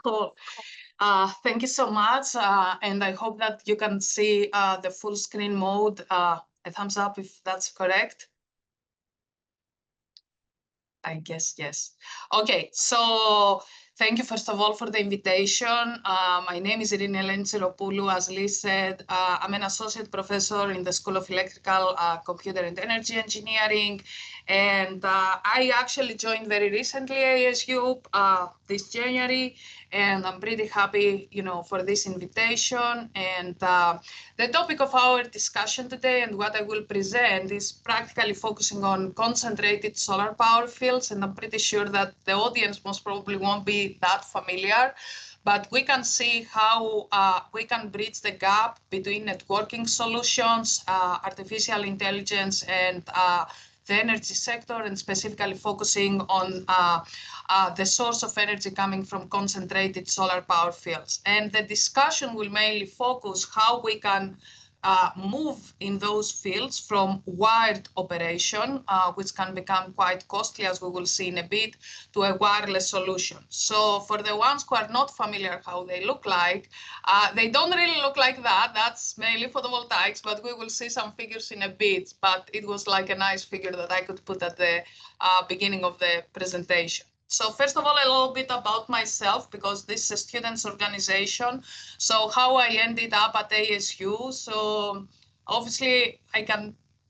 Cool. Thank you so much. And I hope that you can see the full screen mode. A thumbs up if that's correct. I guess, yes. Okay, so thank you first of all for the invitation. My name is Eleni Tsiropoulou. As Liz said, I'm an associate professor in the School of Electrical, Computer and Energy Engineering. And I actually joined very recently ASU this January, and I'm pretty happy, for this invitation. And the topic of our discussion today and what I will present is practically focusing on concentrated solar power fields, and I'm pretty sure that the audience most probably won't be that familiar, but we can see how we can bridge the gap between networking solutions, artificial intelligence, and the energy sector, and specifically focusing on the source of energy coming from concentrated solar power fields. And the discussion will mainly focus how we can move in those fields from wired operation, which can become quite costly, as we will see in a bit, to a wireless solution. So for the ones who are not familiar how they look like, they don't really look like that. That's mainly photovoltaics, but we will see some figures in a bit. But it was like a nice figure that I could put at the beginning of the presentation. So first of all, a little bit about myself, because this is a students' organization. So how I ended up at ASU. So obviously,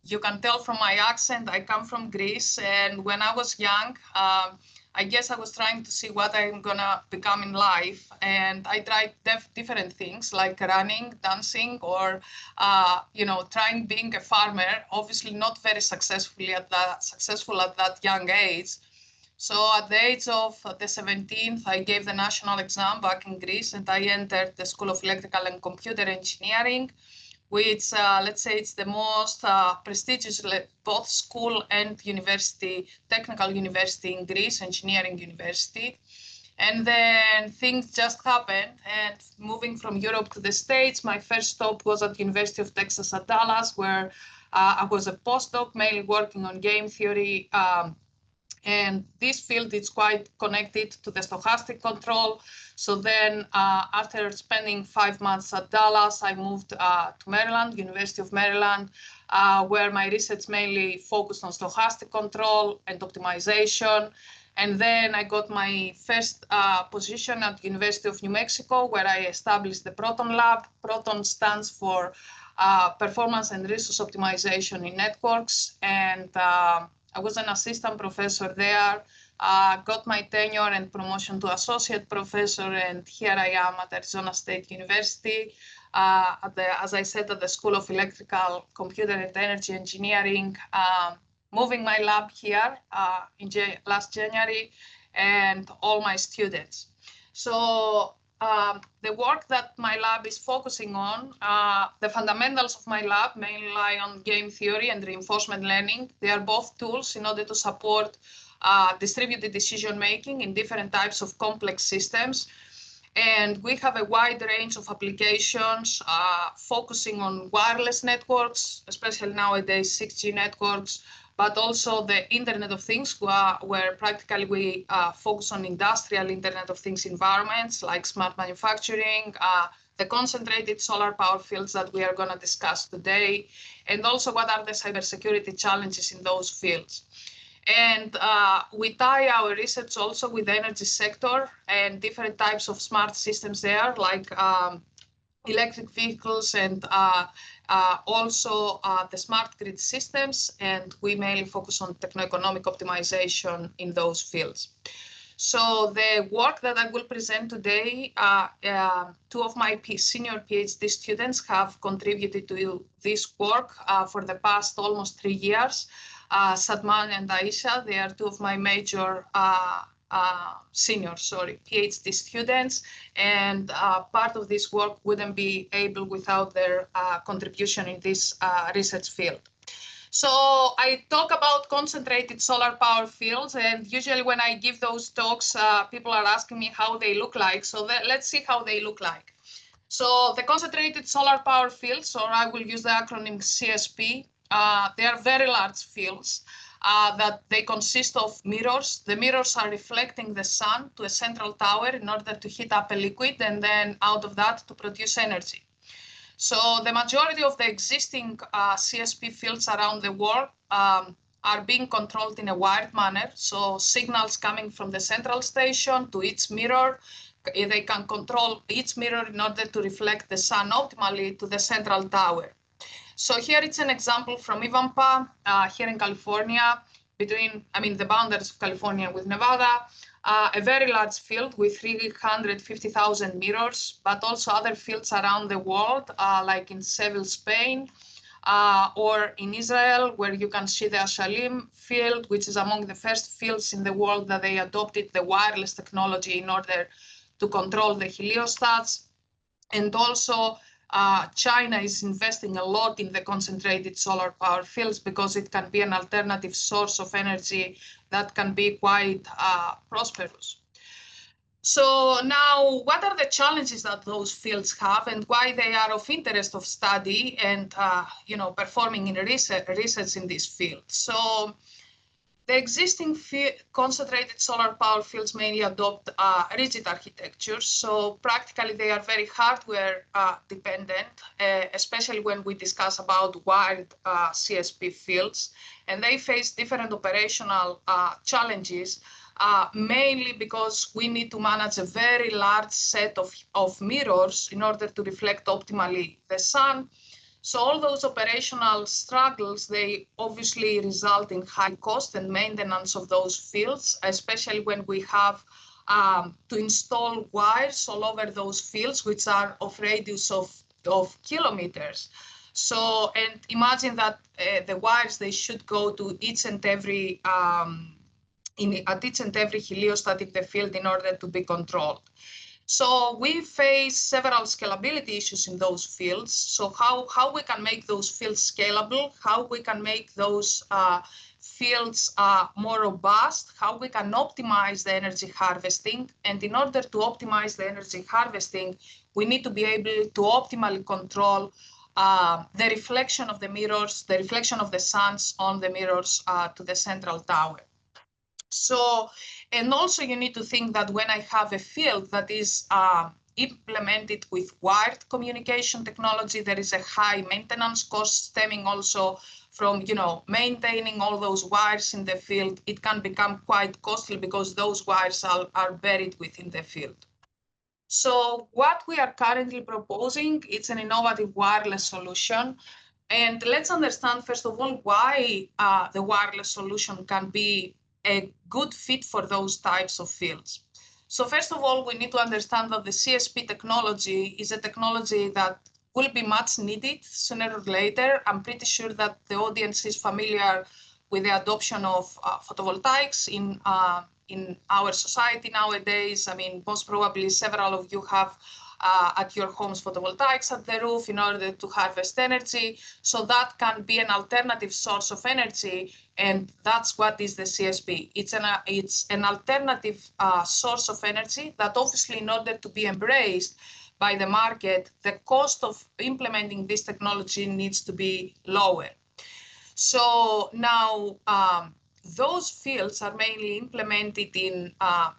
you can tell from my accent, I come from Greece. And when I was young, I guess I was trying to see what I'm gonna become in life. And I tried different things like running, dancing, or, trying being a farmer, obviously not very successful at that young age. So at the age of the 17th, I gave the national exam back in Greece, and I entered the School of Electrical and Computer Engineering, which, let's say, it's the most prestigious both school and university, technical university in Greece, engineering university. And then things just happened. And moving from Europe to the States, my first stop was at the University of Texas at Dallas, where I was a postdoc, mainly working on game theory. And this field is quite connected to the stochastic control. So then after spending 5 months at Dallas, I moved to Maryland, University of Maryland, where my research mainly focused on stochastic control and optimization. And then I got my first position at the University of New Mexico, where I established the Proton Lab. Proton stands for Performance and Resource Optimization in Networks. And I was an assistant professor there, got my tenure and promotion to associate professor, and here I am at Arizona State University, as I said, at the School of Electrical, Computer and Energy Engineering, moving my lab here in last January, and all my students. So the work that my lab is focusing on, the fundamentals of my lab mainly lie on game theory and reinforcement learning. They are both tools in order to support distributed decision-making in different types of complex systems. And we have a wide range of applications focusing on wireless networks, especially nowadays 6G networks, but also the Internet of Things, where practically we focus on industrial Internet of Things environments like smart manufacturing, the concentrated solar power fields that we are going to discuss today, and also what are the cybersecurity challenges in those fields. And we tie our research also with the energy sector and different types of smart systems there, like electric vehicles and also the smart grid systems. And we mainly focus on techno-economic optimization in those fields. So the work that I will present today, two of my senior PhD students have contributed to this work for the past almost 3 years. Sadman and Aisha, they are two of my major PhD students, and part of this work wouldn't be able without their contribution in this research field. So I talk about concentrated solar power fields, and usually when I give those talks, people are asking me how they look like. So let's see how they look like. So the concentrated solar power fields, or I will use the acronym CSP, they are very large fields. that they consist of mirrors. The mirrors are reflecting the sun to a central tower in order to heat up a liquid, and then out of that to produce energy. So the majority of the existing CSP fields around the world are being controlled in a wired manner. So signals coming from the central station to each mirror, they can control each mirror in order to reflect the sun optimally to the central tower. So here it's an example from Ivampa here in California, between, the boundaries of California with Nevada, a very large field with 350,000 mirrors, but also other fields around the world, like in Seville, Spain, or in Israel, where you can see the Ashalim field, which is among the first fields in the world that they adopted the wireless technology in order to control the heliostats. And also China is investing a lot in the concentrated solar power fields because it can be an alternative source of energy that can be quite prosperous. So now, what are the challenges that those fields have and why they are of interest of study and performing in research in this field? So the existing concentrated solar power fields mainly adopt rigid architectures. So practically they are very hardware dependent, especially when we discuss about wired CSP fields. And they face different operational challenges, mainly because we need to manage a very large set of mirrors in order to reflect optimally the sun. So all those operational struggles, they obviously result in high cost and maintenance of those fields, especially when we have to install wires all over those fields, which are of radius of kilometers. So, and imagine that the wires, they should go to each and every, at each and every heliostat in the field in order to be controlled. So we face several scalability issues in those fields. So how we can make those fields scalable, how we can make those fields more robust, how we can optimize the energy harvesting. And in order to optimize the energy harvesting, we need to be able to optimally control the reflection of the mirrors, the reflection of the suns on the mirrors to the central tower. So, and also you need to think that when I have a field that is implemented with wired communication technology, there is a high maintenance cost stemming also from, maintaining all those wires in the field. It can become quite costly because those wires are buried within the field. So what we are currently proposing, it's an innovative wireless solution. And let's understand, first of all, why the wireless solution can be a good fit for those types of fields. So first of all, we need to understand that the CSP technology is a technology that will be much needed sooner or later. I'm pretty sure that the audience is familiar with the adoption of photovoltaics in our society nowadays. Most probably several of you have at your homes photovoltaics at the roof in order to harvest energy. So that can be an alternative source of energy, and that's what is the CSP. It's an alternative source of energy that obviously, in order to be embraced by the market, the cost of implementing this technology needs to be lower. So now those fields are mainly implemented in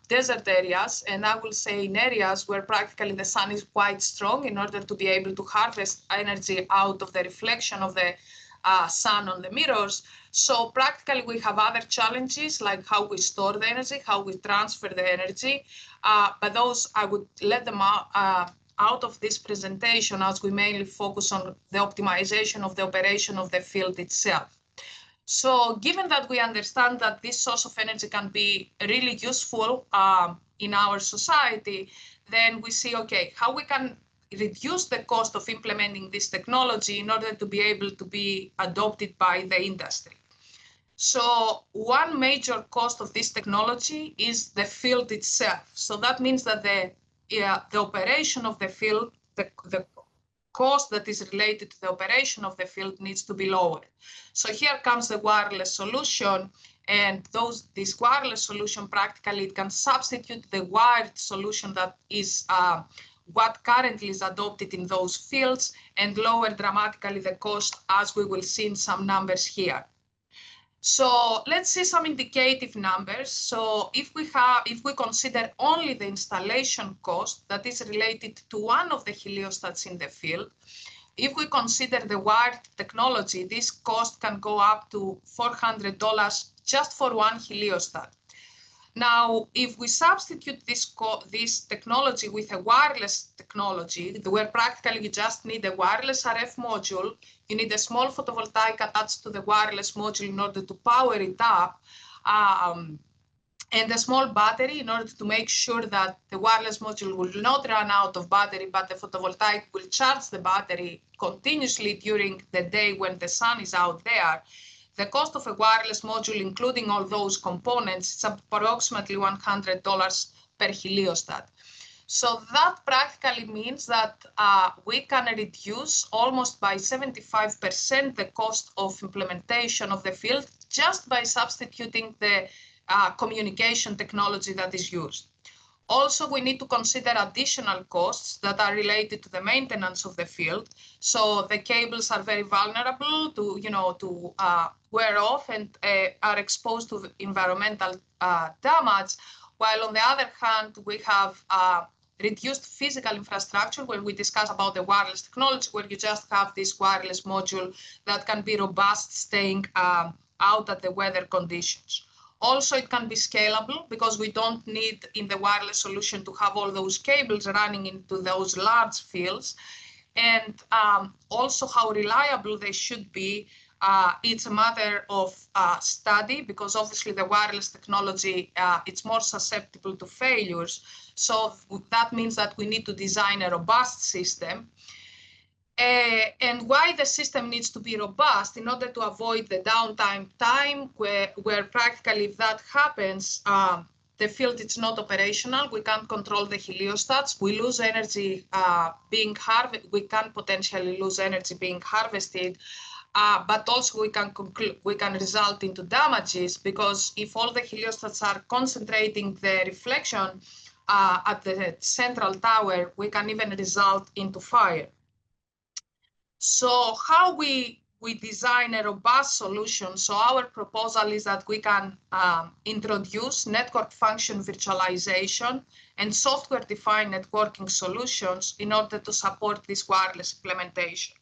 desert areas, and I will say in areas where practically the sun is quite strong in order to be able to harvest energy out of the reflection of the sun on the mirrors. So practically we have other challenges like how we store the energy, how we transfer the energy, but those I would let them out of this presentation as we mainly focus on the optimization of the operation of the field itself. So given that we understand that this source of energy can be really useful in our society, then we see, okay, how we can reduce the cost of implementing this technology in order to be able to be adopted by the industry. So one major cost of this technology is the field itself. So that means that the operation of the field, the cost that is related to the operation of the field needs to be lowered. So here comes the wireless solution, and this wireless solution practically it can substitute the wired solution that is what currently is adopted in those fields and lower dramatically the cost, as we will see in some numbers here. So let's see some indicative numbers. So if we consider only the installation cost that is related to one of the heliostats in the field, if we consider the wired technology, this cost can go up to $400 just for one heliostat. Now, if we substitute this technology with a wireless technology, where practically you just need a wireless RF module, you need a small photovoltaic attached to the wireless module in order to power it up, and a small battery in order to make sure that the wireless module will not run out of battery, but the photovoltaic will charge the battery continuously during the day when the sun is out there. The cost of a wireless module, including all those components, is approximately $100 per heliostat. So that practically means that we can reduce almost by 75% the cost of implementation of the field just by substituting the communication technology that is used. Also, we need to consider additional costs that are related to the maintenance of the field. So the cables are very vulnerable to wear off and are exposed to environmental damage. While on the other hand, we have reduced physical infrastructure where we discuss about the wireless technology, where you just have this wireless module that can be robust, staying out at the weather conditions. Also, it can be scalable because we don't need in the wireless solution to have all those cables running into those large fields. And also how reliable they should be. It's a matter of study because obviously the wireless technology, it's more susceptible to failures. So that means that we need to design a robust system. And why the system needs to be robust in order to avoid the downtime time where practically if that happens, the field is not operational. We can't control the heliostats. We lose energy being harvested. We can potentially lose energy being harvested, but also we can result into damages because if all the heliostats are concentrating the reflection at the central tower, we can even result into fire. So how we design a robust solution. So our proposal is that we can introduce network function virtualization and software-defined networking solutions in order to support this wireless implementation.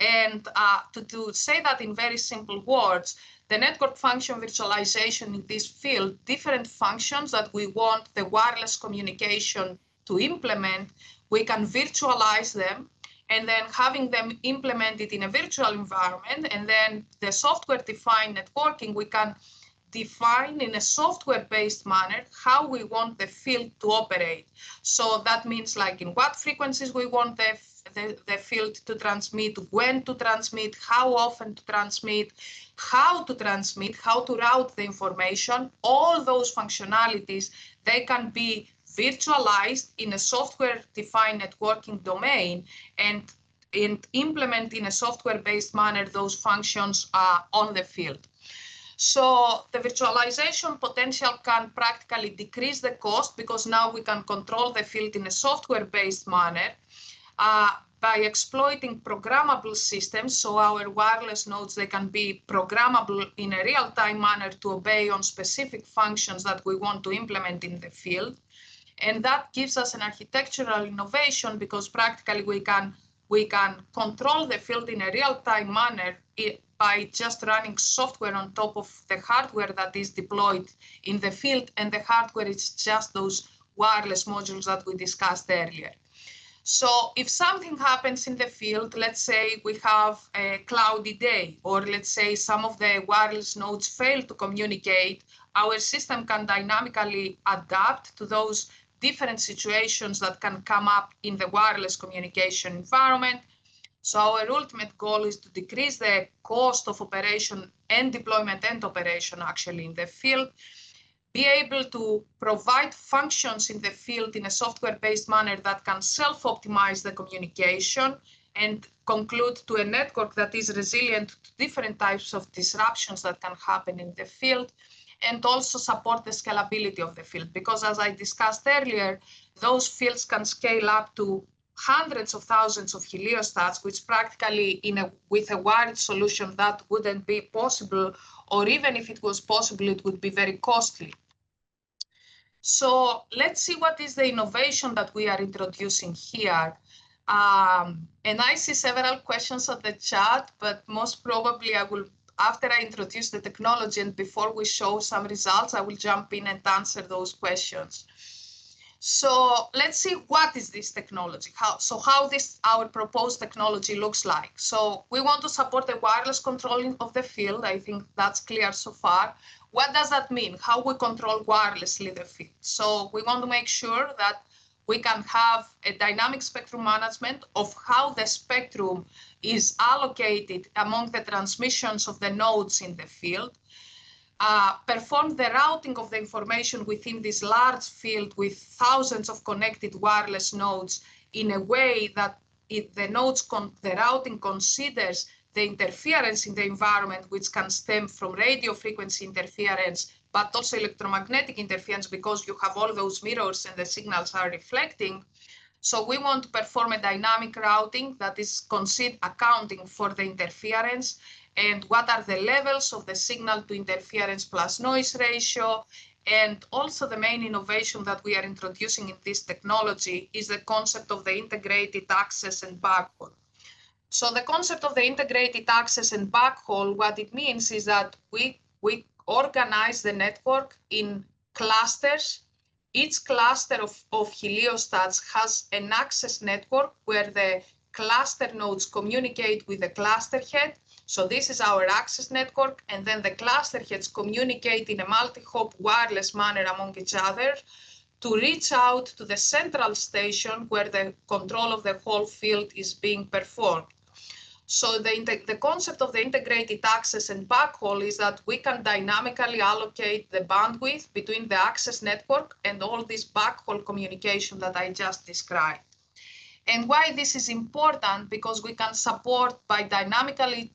And to say that in very simple words, the network function virtualization in this field, different functions that we want the wireless communication to implement, we can virtualize them, and then having them implemented in a virtual environment, and then the software-defined networking, we can define in a software-based manner how we want the field to operate. So that means like in what frequencies we want the field to transmit, when to transmit, how often to transmit, how to transmit, how to route the information. All those functionalities, they can be virtualized in a software-defined networking domain and implement in a software-based manner those functions on the field. So the virtualization potential can practically decrease the cost because now we can control the field in a software-based manner by exploiting programmable systems. So our wireless nodes, they can be programmable in a real-time manner to obey on specific functions that we want to implement in the field. And that gives us an architectural innovation because practically we can control the field in a real-time manner by just running software on top of the hardware that is deployed in the field, and the hardware is just those wireless modules that we discussed earlier. So if something happens in the field, let's say we have a cloudy day, or let's say some of the wireless nodes fail to communicate, our system can dynamically adapt to those different situations that can come up in the wireless communication environment. So our ultimate goal is to decrease the cost of operation and deployment and operation actually in the field, be able to provide functions in the field in a software-based manner that can self-optimize the communication and conclude to a network that is resilient to different types of disruptions that can happen in the field, and also support the scalability of the field. Because as I discussed earlier, those fields can scale up to hundreds of thousands of heliostats, which practically with a wired solution that wouldn't be possible, or even if it was possible, it would be very costly. So let's see what is the innovation that we are introducing here. And I see several questions on the chat, but most probably I will, after I introduce the technology and before we show some results, I will jump in and answer those questions. So let's see what is this technology, how our proposed technology looks like. So we want to support the wireless controlling of the field. I think that's clear so far. What does that mean? How we control wirelessly the field? So we want to make sure that we can have a dynamic spectrum management of how the spectrum is allocated among the transmissions of the nodes in the field. Perform the routing of the information within this large field with thousands of connected wireless nodes in a way that the routing considers the interference in the environment, which can stem from radio frequency interference, but also electromagnetic interference, because you have all those mirrors and the signals are reflecting. So we want to perform a dynamic routing that is accounting for the interference and what are the levels of the signal to interference plus noise ratio. And also the main innovation that we are introducing in this technology is the concept of the integrated access and backhaul. So the concept of the integrated access and backhaul, what it means is that we organize the network in clusters. Each cluster of heliostats has an access network where the cluster nodes communicate with the cluster head. So this is our access network, and then the cluster heads communicate in a multi-hop wireless manner among each other to reach out to the central station where the control of the whole field is being performed. So the concept of the integrated access and backhaul is that we can dynamically allocate the bandwidth between the access network and all this backhaul communication that I just described. And why this is important? Because we can support by dynamically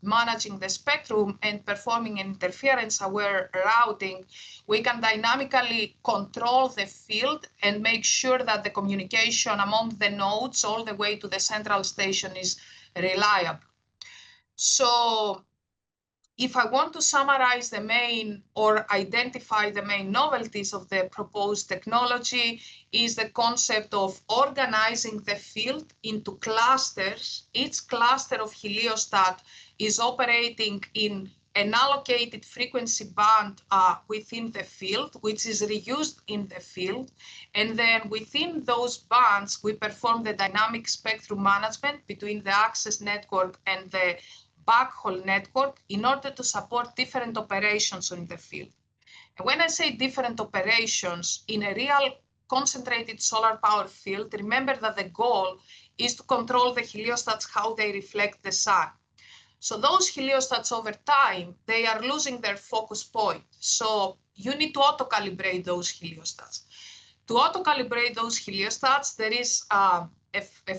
managing the spectrum and performing an interference-aware routing, we can dynamically control the field and make sure that the communication among the nodes all the way to the central station is reliable. So if I want to summarize the main or identify the main novelties of the proposed technology, is the concept of organizing the field into clusters. Each cluster of heliostat is operating in an allocated frequency band within the field, which is reused in the field. And then within those bands, we perform the dynamic spectrum management between the access network and the backhaul network in order to support different operations in the field. And when I say different operations, in a real concentrated solar power field, remember that the goal is to control the heliostats, how they reflect the sun. So those heliostats over time, they are losing their focus point. So you need to auto-calibrate those heliostats. To auto-calibrate those heliostats, there is a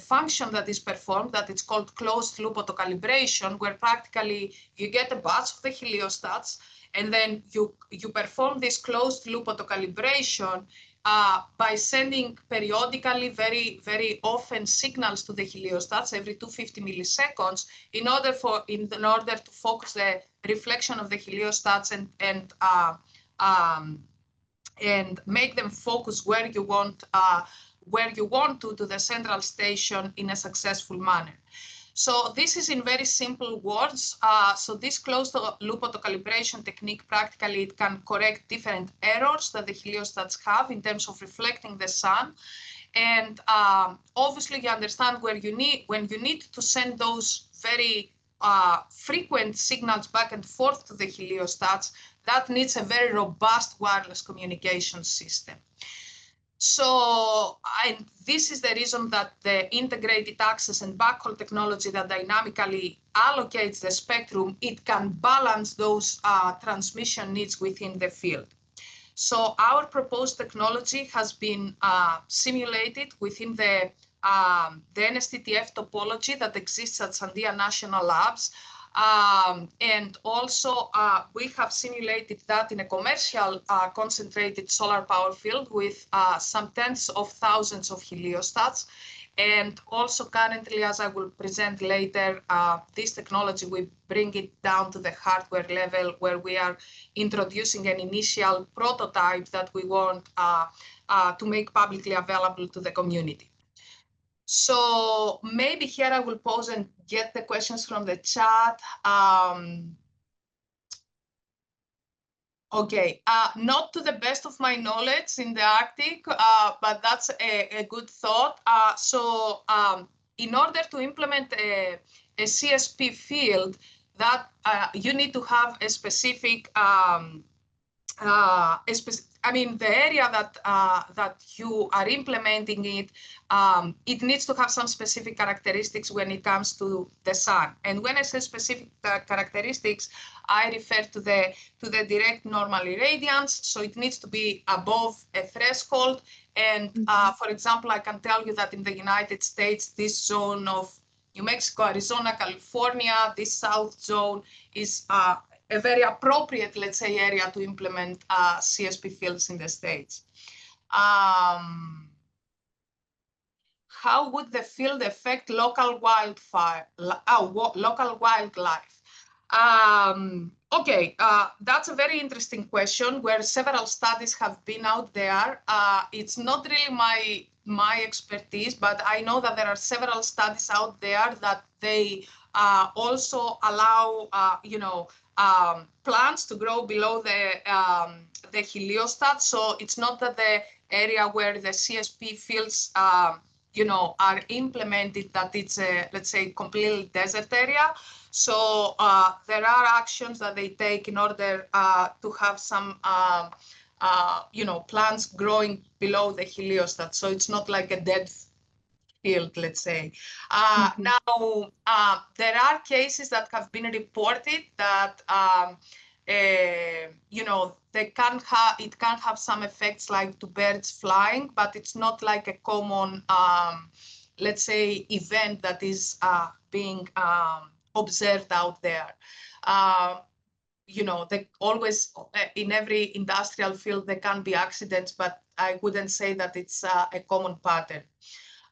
function that is performed that it's called closed loop auto-calibration, where practically you get a batch of the heliostats, and then you perform this closed loop auto-calibration by sending periodically, very often signals to the heliostats every 250 milliseconds in order to focus the reflection of the heliostats and make them focus where you want to the central station in a successful manner. So this is in very simple words. So this closed loop auto-calibration technique, practically it can correct different errors that the heliostats have in terms of reflecting the sun. And obviously you understand when you need to send those very frequent signals back and forth to the heliostats, that needs a very robust wireless communication system. So this is the reason that the integrated access and backhaul technology that dynamically allocates the spectrum, it can balance those transmission needs within the field. So our proposed technology has been simulated within the NSTTF topology that exists at Sandia National Labs. And also we have simulated that in a commercial concentrated solar power field with some tens of thousands of heliostats. And also currently, as I will present later, this technology, we bring it down to the hardware level where we are introducing an initial prototype that we want to make publicly available to the community. So maybe here I will pause and get the questions from the chat. Okay, not to the best of my knowledge in the Arctic, but that's a good thought. In order to implement a CSP field, that you need to have a specific I mean, the area that you are implementing it, it needs to have some specific characteristics when it comes to the sun. And when I say specific characteristics, I refer to the direct normal irradiance. So it needs to be above a threshold. And for example, I can tell you that in the United States, this zone of New Mexico, Arizona, California, this south zone is a very appropriate, let's say, area to implement CSP fields in the States. How would the field affect local wildlife? Okay, that's a very interesting question where several studies have been out there. It's not really my expertise, but I know that there are several studies out there that they also allow, plants to grow below the heliostat. So it's not that the area where the CSP fields are implemented that it's a, let's say, completely desert area. So there are actions that they take in order to have some, plants growing below the heliostat. So it's not like a dead field, let's say. Now, there are cases that have been reported that, it can have some effects like to birds flying, but it's not like a common, let's say, event that is being observed out there. Always in every industrial field, there can be accidents, but I wouldn't say that it's a common pattern.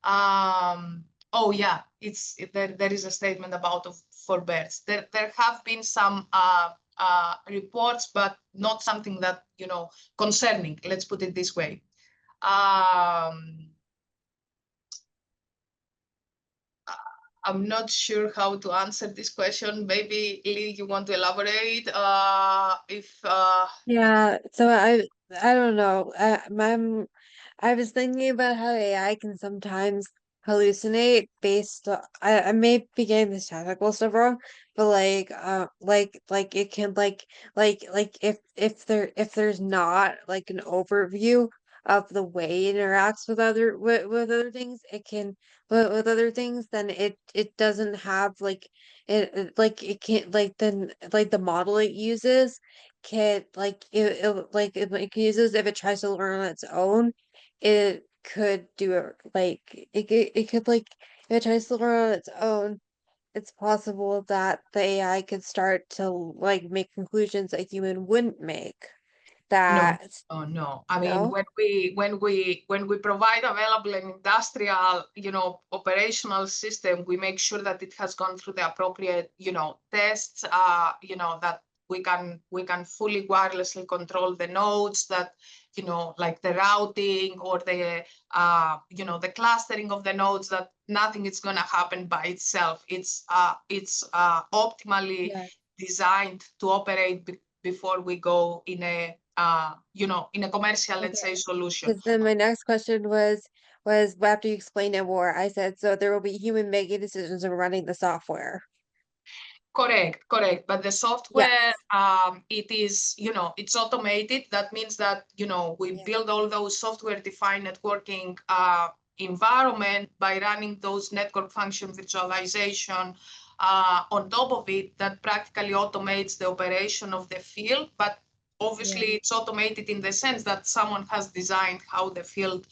Oh yeah, there is a statement about for birds. There have been some reports, but not something that concerning. Let's put it this way. I'm not sure how to answer this question. Maybe Lee, you want to elaborate? Yeah, so I don't know. I was thinking about how AI can sometimes hallucinate based on, I may be getting this technical stuff wrong, but like it can like if there's not like an overview of the way it interacts with other things, it can with other things, then it doesn't have like like it can't like then like the model it uses can like it uses if it tries to learn on its own, it could do it like it could like if it tries to learn on its own, it's possible that the AI could start to like make conclusions a human wouldn't make. No, That no. I mean, no? when we provide available an industrial, operational system, we make sure that it has gone through the appropriate, tests, that we can fully wirelessly control the nodes, that, like the routing or the, the clustering of the nodes, that nothing is going to happen by itself. It's optimally Yeah. designed to operate before we go in a in a commercial, let's say, Okay. solution. Because then my next question was after you explained it more, I said so there will be human making decisions and running the software. Correct. But the software, Yes. it is, it's automated. That means that, we Yeah. build all those software-defined networking environment by running those network function virtualization on top of it, that practically automates the operation of the field. But Yeah. obviously, it's automated in the sense that someone has designed how the field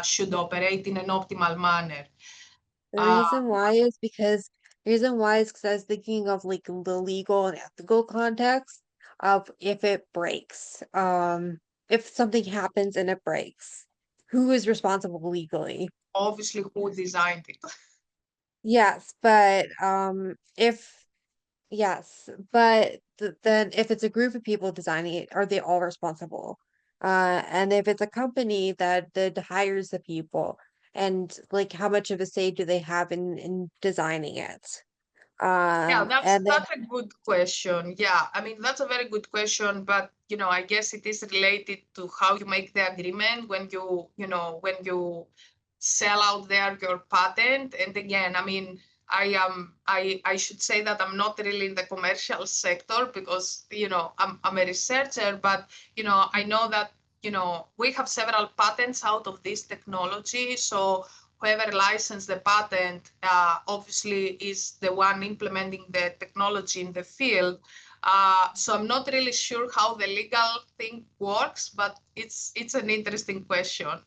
should Yeah. operate in an optimal manner. The Uh, reason why is because The reason why is because I was thinking of like the legal and ethical context of if it breaks. If something happens and it breaks, who is responsible legally? Obviously, who designed it? Yes, but if yes, but then if it's a group of people designing it, are they all responsible? And if it's a company that hires the people, and like how much of a say do they have in designing it? Yeah, And then that's a good question. Yeah, I mean that's a very good question, but you know, I guess it is related to how you make the agreement when when you sell out there your patent. And again, I mean, I should say that I'm not really in the commercial sector because I'm a researcher, but I know that we have several patents out of this technology, so whoever licensed the patent obviously is the one implementing the technology in the field. So I'm not really sure how the legal thing works, but it's an interesting question.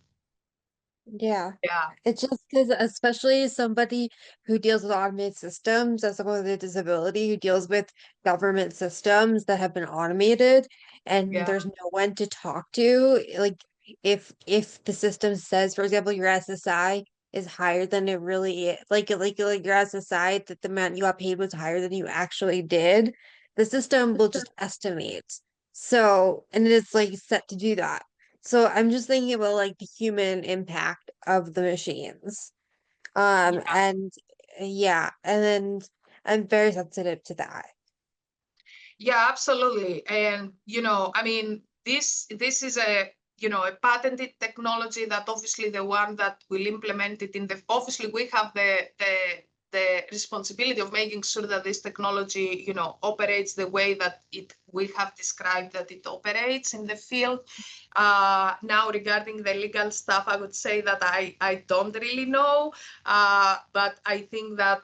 yeah, Yeah, it's just because, especially somebody who deals with automated systems, as someone with a disability who deals with government systems that have been automated, and yeah, there's no one to talk to. Like, if the system says, for example, your SSI is higher than it really is, like your SSI that the amount you got paid was higher than you actually did, the system will just estimate. So, and it's like set to do that. So I'm just thinking about like the human impact of the machines. yeah. And yeah, and then I'm very sensitive to that. Yeah, absolutely. And I mean, this is a patented technology that obviously the one that will implement it in the obviously we have the responsibility of making sure that this technology, operates the way that we have described that it operates in the field. Now, regarding the legal stuff, I would say that I don't really know, but I think that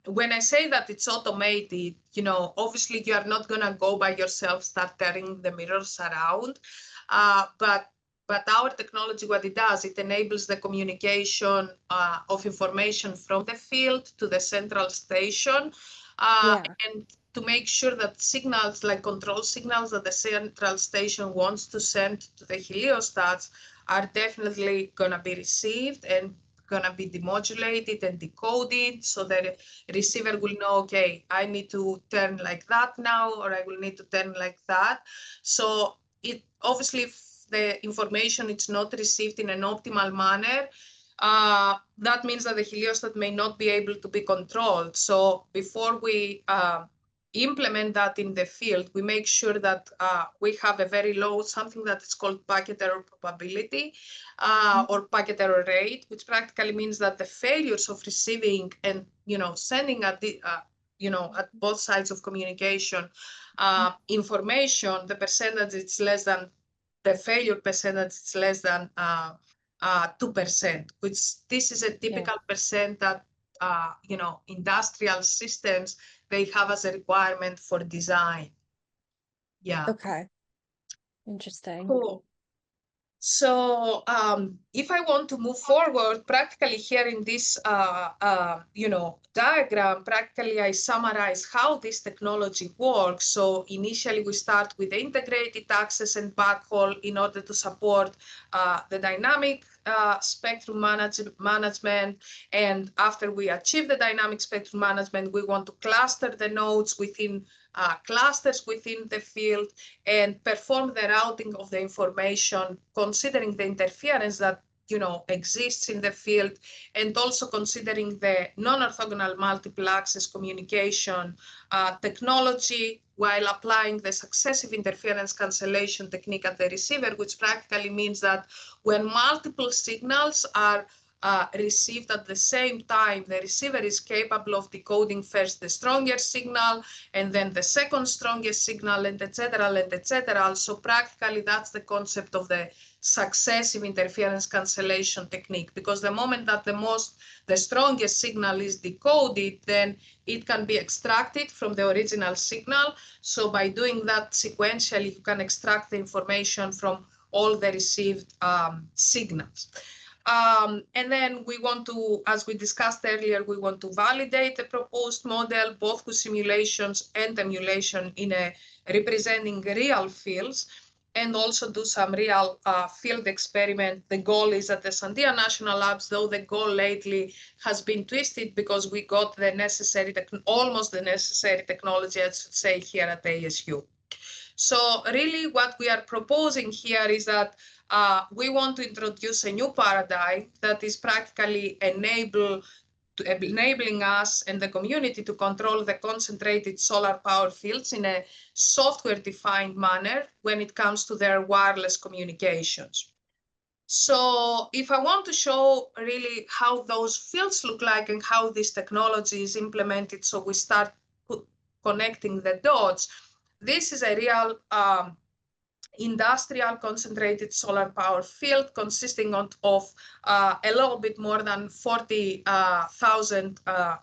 when I say that it's automated, obviously you are not gonna go by yourself, start turning the mirrors around. But our technology, what it does, it enables the communication of information from the field to the central station, Yeah. and to make sure that signals, like control signals that the central station wants to send to the heliostats, are definitely gonna be received and gonna be demodulated and decoded, so the receiver will know, okay, I need to turn like that now, or I will need to turn like that. So it obviously, if the information is not received in an optimal manner, that means that the heliostat may not be able to be controlled. So before we implement that in the field, we make sure that we have a very low, something that is called packet error probability, or packet error rate, which practically means that the failures of receiving and sending at the at both sides of communication information, the percentage is less than the failure percentage is less than 2%, which this is a Yeah. typical percent that industrial systems they have as a requirement for design. Yeah. Okay. Interesting. Cool. So if I want to move forward, practically here in this diagram, practically I summarize how this technology works. So initially we start with the integrated access and backhaul in order to support the dynamic spectrum management. And after we achieve the dynamic spectrum management, we want to cluster the nodes within clusters within the field and perform the routing of the information, considering the interference that exists in the field, and also considering the non-orthogonal multiple access communication technology, while applying the successive interference cancellation technique at the receiver, which practically means that when multiple signals are received at the same time, the receiver is capable of decoding first the stronger signal and then the second strongest signal, and etc., and etc. So practically that's the concept of the successive interference cancellation technique, because the moment that the strongest signal is decoded, then it can be extracted from the original signal. So by doing that sequentially, you can extract the information from all the received signals. And then we want to, as we discussed earlier, we want to validate the proposed model, both with simulations and emulation in a representing real fields, and also do some real field experiment. The goal is at the Sandia National Labs, though the goal lately has been twisted because we got the necessary, almost the necessary technology, I should say, here at ASU. So really what we are proposing here is that we want to introduce a new paradigm that is practically enabling us and the community to control the concentrated solar power fields in a software-defined manner when it comes to their wireless communications. So if I want to show really how those fields look like and how this technology is implemented, so we start connecting the dots, this is a real industrial concentrated solar power field consisting of a little bit more than 40,000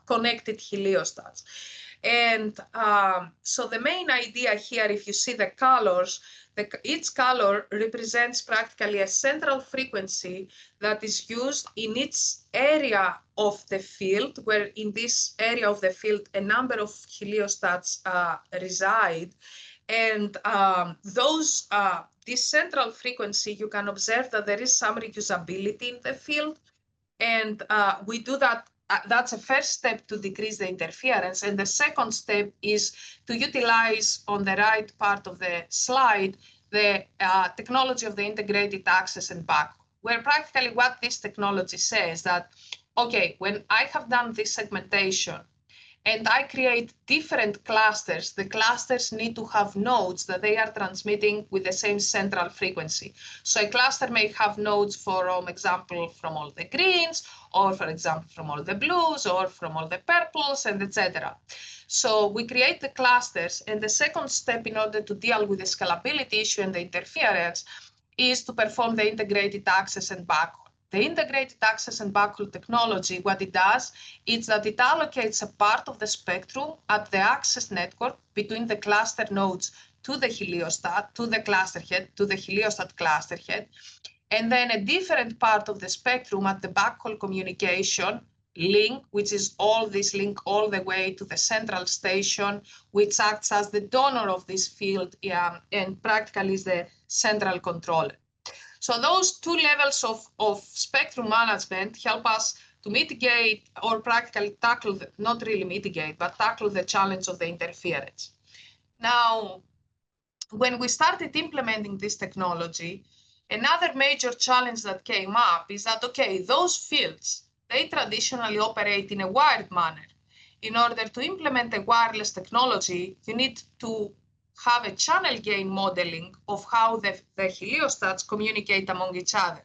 connected heliostats. And so the main idea here, if you see the colors, each color represents practically a central frequency that is used in each area of the field, where in this area of the field, a number of heliostats reside. And this central frequency, you can observe that there is some reusability in the field. And we do that. That's a first step to decrease the interference. And the second step is to utilize on the right part of the slide, the technology of the integrated access and backhaul, where practically what this technology says that, okay, when I have done this segmentation, and I create different clusters, the clusters need to have nodes that they are transmitting with the same central frequency. So a cluster may have nodes, for example, from all the greens, or for example, from all the blues, or from all the purples, and etc. So we create the clusters, and the second step in order to deal with the scalability issue and the interference is to perform the integrated access and backhaul. The integrated access and backhaul technology, what it does is that it allocates a part of the spectrum at the access network between the cluster nodes to the heliostat, to the cluster head, to the heliostat cluster head, and then a different part of the spectrum at the backhaul communication link, which is all this link all the way to the central station, which acts as the donor of this field and practically is the central controller. So those two levels of spectrum management help us to mitigate or practically tackle, not really mitigate, but tackle the challenge of the interference. Now, when we started implementing this technology, another major challenge that came up is that, okay, those fields, they traditionally operate in a wired manner. In order to implement a wireless technology, you need to have a channel gain modeling of how the heliostats communicate among each other.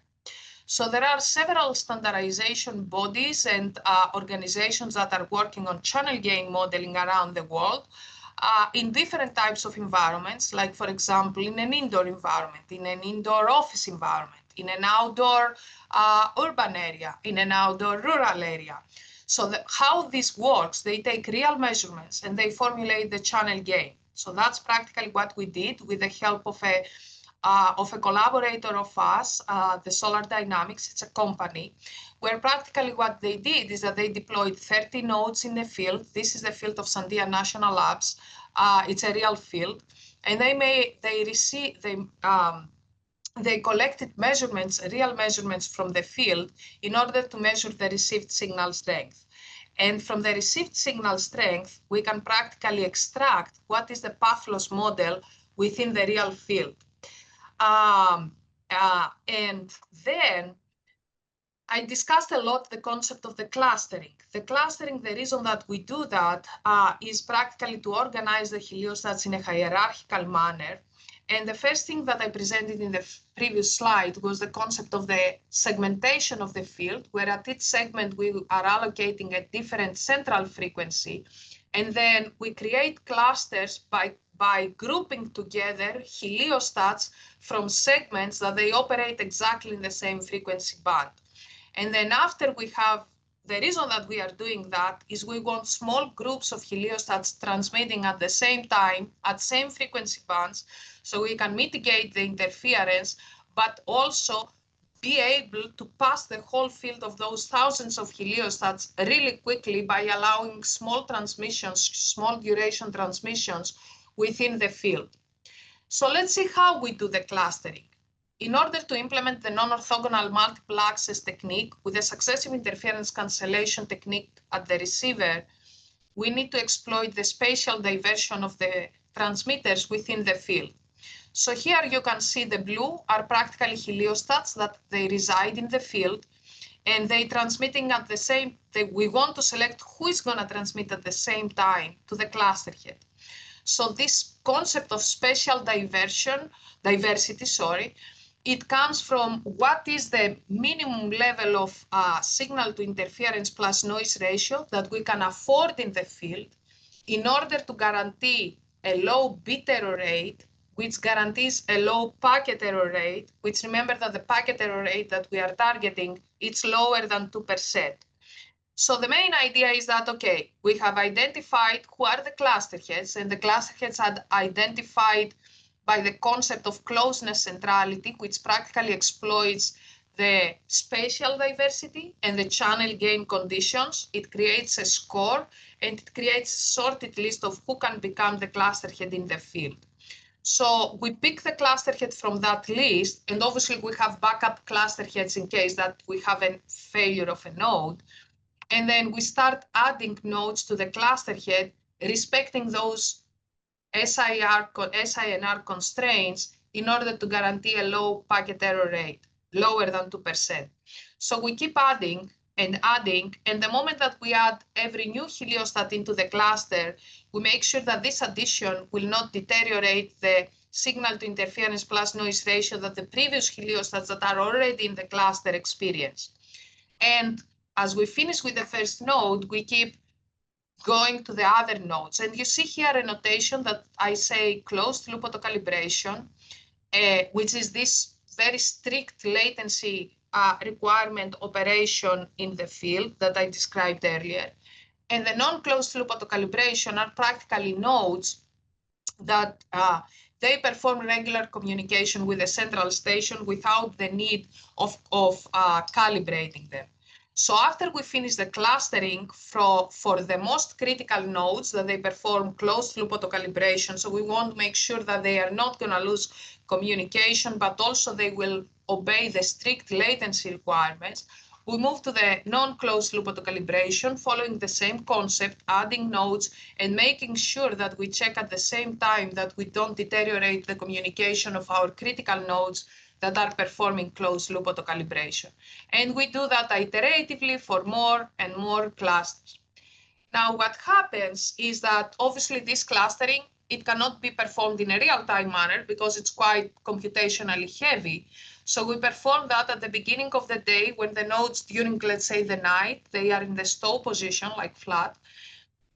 So there are several standardization bodies and organizations that are working on channel gain modeling around the world in different types of environments, like, for example, in an indoor environment, in an indoor office environment, in an outdoor urban area, in an outdoor rural area. So how this works, they take real measurements and they formulate the channel gain. So that's practically what we did with the help of a collaborator of us, the Solar Dynamics. It's a company where practically what they did is that they deployed 30 nodes in the field. This is the field of Sandia National Labs. It's a real field, and they collected measurements, real measurements from the field in order to measure the received signal strength. And from the received signal strength, we can practically extract what is the path loss model within the real field. And then I discussed a lot the concept of the clustering. The clustering, the reason that we do that is practically to organize the heliostats in a hierarchical manner. And the first thing that I presented in the previous slide was the concept of the segmentation of the field, where at each segment we are allocating a different central frequency. And then we create clusters by grouping together heliostats from segments that they operate exactly in the same frequency band. And then after we have, the reason that we are doing that is we want small groups of heliostats transmitting at the same time, at same frequency bands, so we can mitigate the interference, but also be able to pass the whole field of those thousands of heliostats really quickly by allowing small transmissions, small duration transmissions within the field. So let's see how we do the clustering. In order to implement the non-orthogonal multiple access technique with a successive interference cancellation technique at the receiver, we need to exploit the spatial diversion of the transmitters within the field. So here you can see the blue are practically heliostats that they reside in the field, and they transmitting at the same, we want to select who is going to transmit at the same time to the cluster head. So this concept of spatial diversity, it comes from what is the minimum level of signal to interference plus noise ratio that we can afford in the field in order to guarantee a low bit error rate, which guarantees a low packet error rate, which remember that the packet error rate that we are targeting, it's lower than 2%. So the main idea is that, okay, we have identified who are the cluster heads, and the cluster heads are identified by the concept of closeness centrality, which practically exploits the spatial diversity and the channel gain conditions. It creates a score, and it creates a sorted list of who can become the cluster head in the field. So we pick the cluster head from that list, and obviously we have backup cluster heads in case that we have a failure of a node. And then we start adding nodes to the cluster head, respecting those SINR constraints in order to guarantee a low packet error rate, lower than 2%. So we keep adding, and the moment that we add every new heliostat into the cluster, we make sure that this addition will not deteriorate the signal to interference plus noise ratio that the previous heliostats that are already in the cluster experience. And as we finish with the first node, we keep going to the other nodes. And you see here a notation that I say closed loop auto-calibration, which is this very strict latency requirement operation in the field that I described earlier. And the non-closed loop auto-calibration are practically nodes that they perform regular communication with the central station without the need of calibrating them. So after we finish the clustering for the most critical nodes that they perform closed loop auto-calibration, so we want to make sure that they are not going to lose communication, but also they will obey the strict latency requirements. We move to the non-closed loop auto-calibration, following the same concept, adding nodes and making sure that we check at the same time that we don't deteriorate the communication of our critical nodes that are performing closed loop auto-calibration. And we do that iteratively for more and more clusters. Now, what happens is that obviously this clustering, it cannot be performed in a real-time manner because it's quite computationally heavy. So we perform that at the beginning of the day when the nodes during, let's say, the night, they are in the stow position, like flat.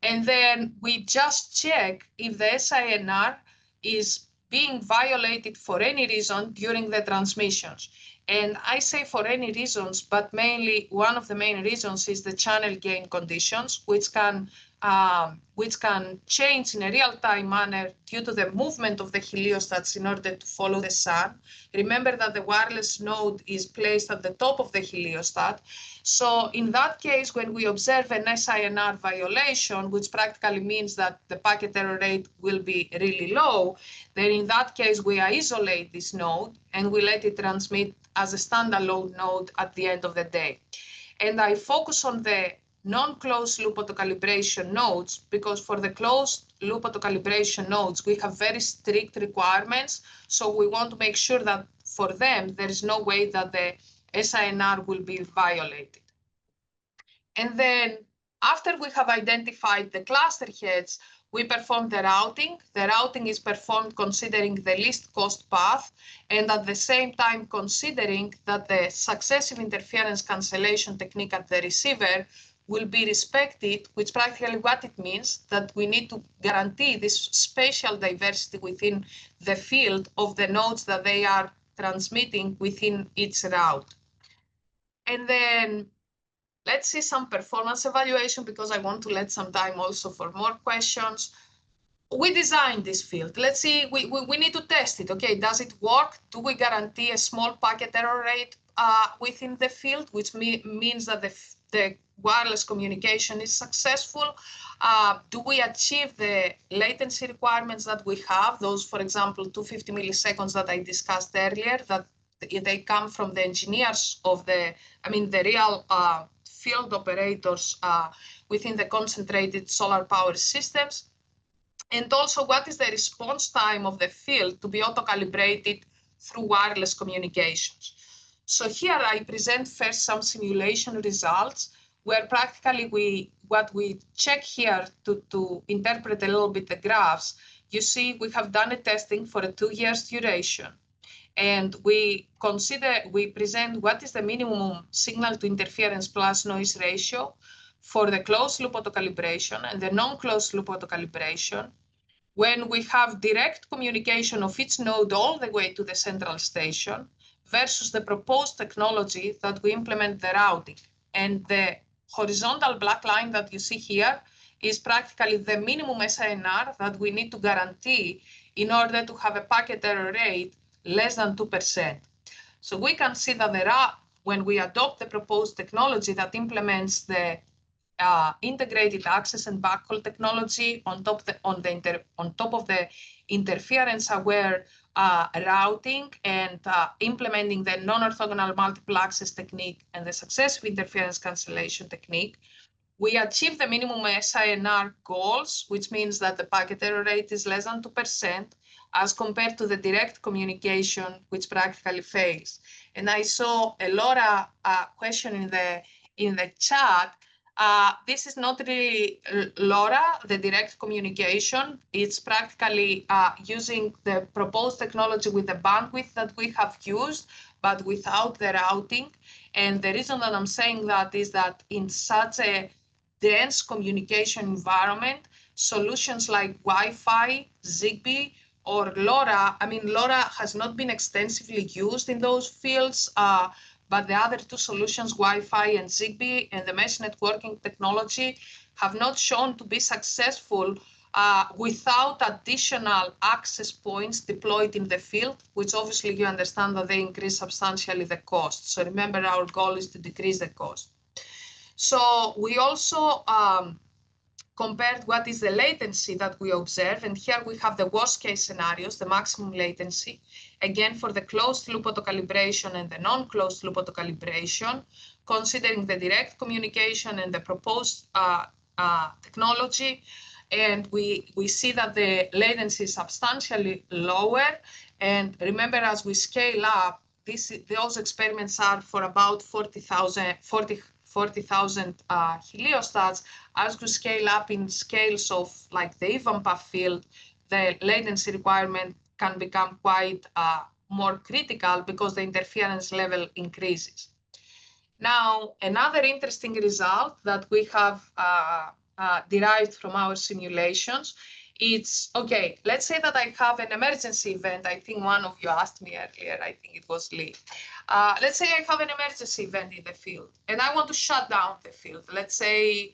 And then we just check if the SINR is being violated for any reason during the transmissions. And I say for any reasons, but mainly one of the main reasons is the channel gain conditions, which can change in a real-time manner due to the movement of the heliostats in order to follow the sun. Remember that the wireless node is placed at the top of the heliostat. So in that case, when we observe an SINR violation, which practically means that the packet error rate will be really low, then in that case, we isolate this node and we let it transmit as a standalone node at the end of the day. And I focus on the non-closed loop auto-calibration nodes because for the closed loop auto-calibration nodes, we have very strict requirements. So we want to make sure that for them, there is no way that the SINR will be violated. And then after we have identified the cluster heads, we perform the routing. The routing is performed considering the least cost path and at the same time considering that the successive interference cancellation technique at the receiver will be respected, which practically what it means that we need to guarantee this spatial diversity within the field of the nodes that they are transmitting within each route. And then let's see some performance evaluation because I want to let some time also for more questions. We designed this field. Let's see, we need to test it. Okay, does it work? Do we guarantee a small packet error rate within the field, which means that the wireless communication is successful? Do we achieve the latency requirements that we have? Those, for example, 250 milliseconds that I discussed earlier, that they come from the engineers of the real field operators within the concentrated solar power systems. And also, what is the response time of the field to be auto-calibrated through wireless communications? So here I present first some simulation results where practically what we check here to interpret a little bit the graphs. You see, we have done a testing for a 2 years duration. And we present what is the minimum signal to interference plus noise ratio for the closed loop auto-calibration and the non-closed loop auto-calibration, when we have direct communication of each node all the way to the central station versus the proposed technology that we implement the routing. And the horizontal black line that you see here is practically the minimum SINR that we need to guarantee in order to have a packet error rate less than 2%. So we can see that when we adopt the proposed technology that implements the integrated access and backhaul technology on top of the interference-aware routing and implementing the non-orthogonal multiple access technique and the successive interference cancellation technique, we achieve the minimum SINR goals, which means that the packet error rate is less than 2%, as compared to the direct communication, which practically fails. And I saw a Laura question in the chat. This is not really LoRa, the direct communication. It's practically using the proposed technology with the bandwidth that we have used, but without the routing. And the reason that I'm saying that is that in such a dense communication environment, solutions like Wi-Fi, Zigbee, or LoRa, LoRa has not been extensively used in those fields, but the other two solutions, Wi-Fi and Zigbee, and the mesh networking technology have not shown to be successful without additional access points deployed in the field, which obviously you understand that they increase substantially the cost. So remember, our goal is to decrease the cost. So we also compared what is the latency that we observe, and here we have the worst case scenarios, the maximum latency, again for the closed loop auto-calibration and the non-closed loop auto-calibration, considering the direct communication and the proposed technology. And we see that the latency is substantially lower. And remember, as we scale up, those experiments are for about 40,000 heliostats. As we scale up in scales of like the EVAMPA field, the latency requirement can become quite more critical because the interference level increases. Now, another interesting result that we have derived from our simulations, it's, okay, let's say that I have an emergency event. I think one of you asked me earlier, I think it was Lee. Let's say I have an emergency event in the field and I want to shut down the field. Let's say,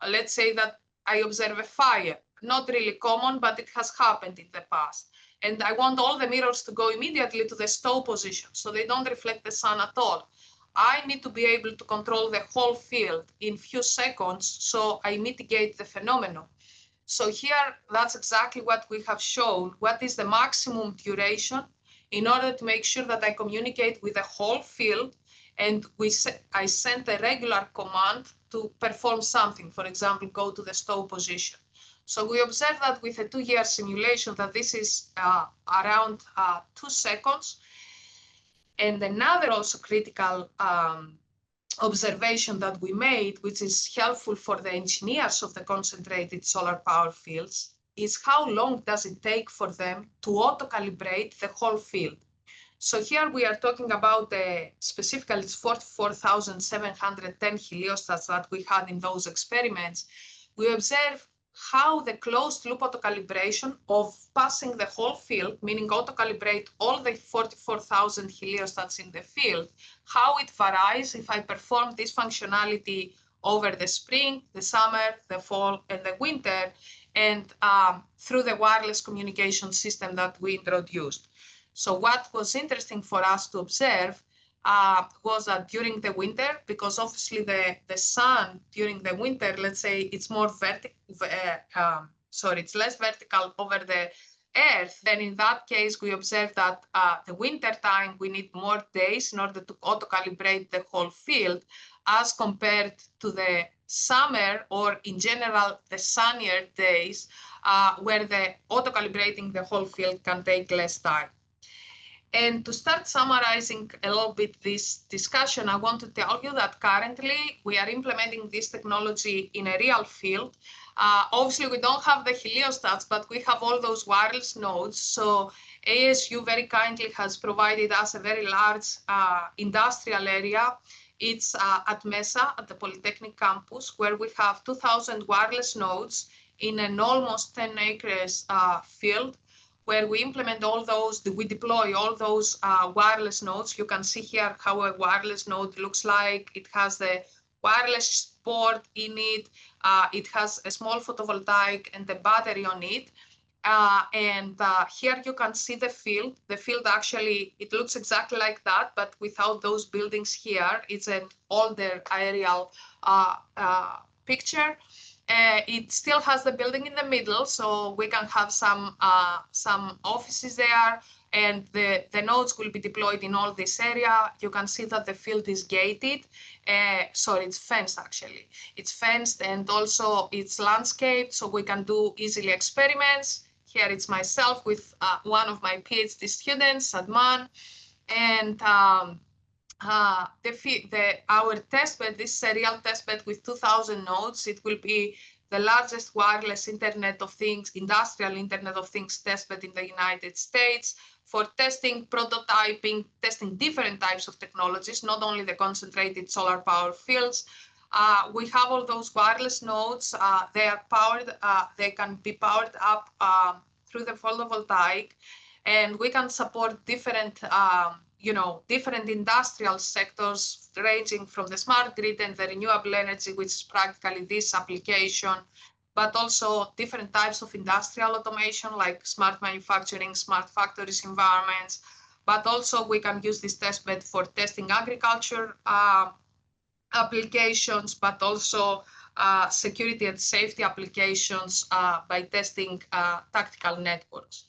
let's say that I observe a fire, not really common, but it has happened in the past. And I want all the mirrors to go immediately to the stow position so they don't reflect the sun at all. I need to be able to control the whole field in few seconds so I mitigate the phenomenon. So here, that's exactly what we have shown. What is the maximum duration in order to make sure that I communicate with the whole field, and I send a regular command to perform something, for example, go to the stow position. So we observe that with a 2-year simulation that this is around 2 seconds. And another also critical observation that we made, which is helpful for the engineers of the concentrated solar power fields, is how long does it take for them to auto-calibrate the whole field. So here we are talking about specifically it's 44,710 heliostats that we had in those experiments. We observe how the closed loop auto-calibration of passing the whole field, meaning auto-calibrate all the 44,000 heliostats in the field, how it varies if I perform this functionality over the spring, the summer, the fall, and the winter, and through the wireless communication system that we introduced. So what was interesting for us to observe was that during the winter, because obviously the sun during the winter, let's say it's more vertical, it's less vertical over the Earth, then in that case, we observe that the winter time, we need more days in order to auto-calibrate the whole field as compared to the summer or in general, the sunnier days where the auto-calibrating the whole field can take less time. And to start summarizing a little bit this discussion, I want to tell you that currently we are implementing this technology in a real field. Obviously, we don't have the heliostats, but we have all those wireless nodes. So ASU very kindly has provided us a very large industrial area. It's at Mesa, at the Polytechnic campus, where we have 2,000 wireless nodes in an almost 10 acres field, where we implement all those, we deploy all those wireless nodes. You can see here how a wireless node looks like. It has the wireless port in it. It has a small photovoltaic and a battery on it. Here you can see the field. The field actually, it looks exactly like that, but without those buildings here. It's an older aerial picture. It still has the building in the middle, so we can have some offices there, and the nodes will be deployed in all this area. You can see that the field is gated. It's fenced actually. It's fenced and also it's landscaped, so we can do easily experiments. Here it's myself with one of my PhD students, Sadman, and our testbed, this is a real testbed with 2,000 nodes. It will be the largest wireless Internet of Things, industrial Internet of Things testbed in the United States for testing, prototyping, testing different types of technologies, not only the concentrated solar power fields. We have all those wireless nodes. They are powered, they can be powered up through the photovoltaic, and we can support different different industrial sectors ranging from the smart grid and the renewable energy, which is practically this application, but also different types of industrial automation like smart manufacturing, smart factories environments, but also we can use this testbed for testing agriculture applications, but also security and safety applications by testing tactical networks.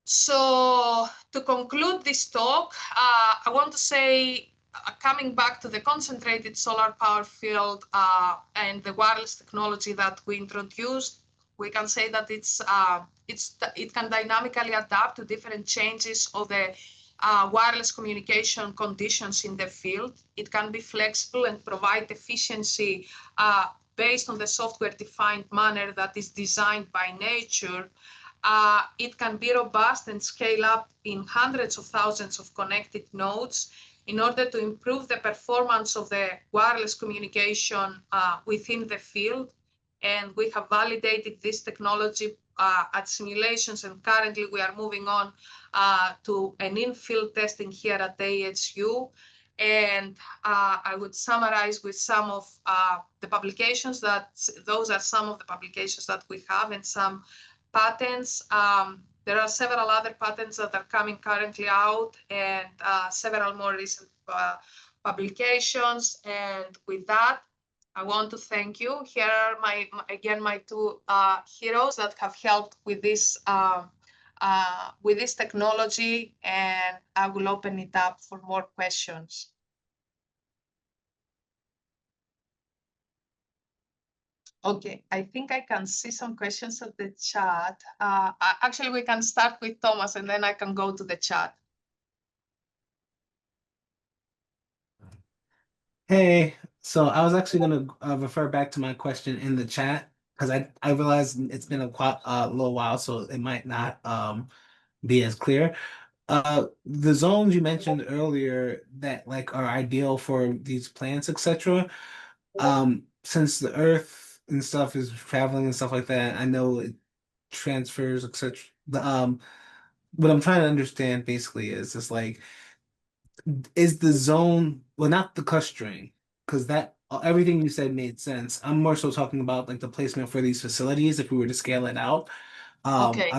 So to conclude this talk, I want to say, coming back to the concentrated solar power field and the wireless technology that we introduced, we can say that it can dynamically adapt to different changes of the wireless communication conditions in the field. It can be flexible and provide efficiency based on the software-defined manner that is designed by nature. It can be robust and scale up in hundreds of thousands of connected nodes in order to improve the performance of the wireless communication within the field. And we have validated this technology at simulations, and currently we are moving on to an in-field testing here at ASU. And I would summarize with some of the publications those are some of the publications that we have and some patents. There are several other patents that are coming currently out, and several more recent publications. And with that, I want to thank you. Here are my two heroes that have helped with this technology, and I will open it up for more questions. Okay, I think I can see some questions at the chat. Actually, we can start with Thomas and then I can go to the chat. Hey, so I was actually going to refer back to my question in the chat because I realized it's been a little while, so it might not be as clear. The zones you mentioned earlier that like are ideal for these plants, etc. Since the Earth and stuff is traveling and stuff like that, I know it transfers, etc. What I'm trying to understand basically is just like, is the zone, well, not the clustering, because that everything you said made sense. I'm more so talking about like the placement for these facilities if we were to scale it out. Okay.